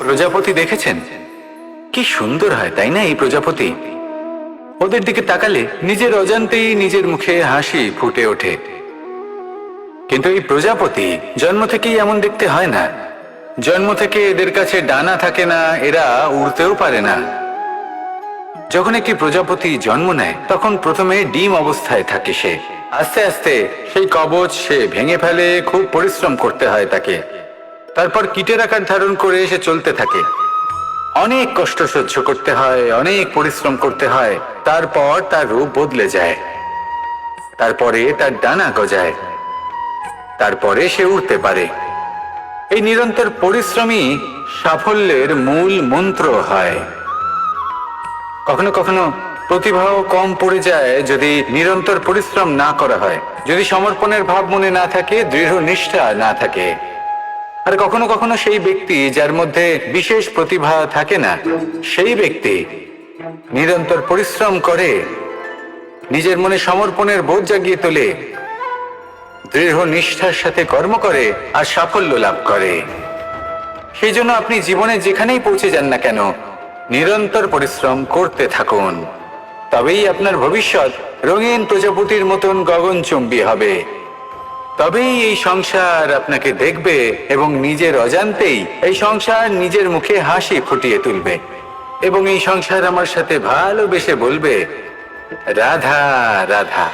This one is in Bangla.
প্রজাপতি দেখেছেন? কি সুন্দর হয় তাই না এই প্রজাপতি? ওদের দিকে তাকালে নিজের অজান্তেই নিজের মুখে হাসি ফুটে ওঠে। কিন্তু এই প্রজাপতি জন্ম থেকেই এমন দেখতে হয় না। জন্ম থেকে এদের কাছে ডানা থাকে না, এরা উড়তেও পারে না। যখন একটি প্রজাপতি জন্ম নেয় তখন প্রথমে ডিম অবস্থায় থাকে সে। আস্তে আস্তে সেই কবচ সে ভেঙে ফেলে, খুব পরিশ্রম করতে হয় তাকে। তারপর কীটের আকার ধারণ করে সে চলতে থাকে। অনেক কষ্ট সহ্য করতে হয়, অনেক পরিশ্রম করতে হয়। তারপর তার রূপ বদলে যায়, তারপরে তার ডানা গজায়, তারপরে সে উড়তে পারে। এই নিরন্তর পরিশ্রমই সাফল্যের মূল মন্ত্র হয়। কখনো কখনো প্রতিভাও কম পড়ে যায় যদি নিরন্তর পরিশ্রম না করা হয়, যদি সমর্পণের ভাব মনে না থাকে, দৃঢ় নিষ্ঠা না থাকে। আর কখনো কখনো সেই ব্যক্তি যার মধ্যে বিশেষ প্রতিভা থাকে না, সেই ব্যক্তি নিরন্তর পরিশ্রম করে, নিজের মনে সমর্পণের বোধ জাগিয়ে তোলে, দৃঢ় নিষ্ঠার সাথে কর্ম করে আর সাফল্য লাভ করে। সেই জন্য আপনি জীবনে যেখানেই পৌঁছে যান না কেন, নিরন্তর পরিশ্রম করতে থাকুন। তবেই আপনার ভবিষ্যৎ রঙিন প্রজাপতির মতন গগনচুম্বী হবে। তবেই এই সংসার আপনাকে দেখবে এবং নিজের অজান্তেই এই সংসার নিজের মুখে হাসি ফুটিয়ে তুলবে। এবং এই সংসার আমার সাথে ভালোবেসে বলবে, রাধা রাধা।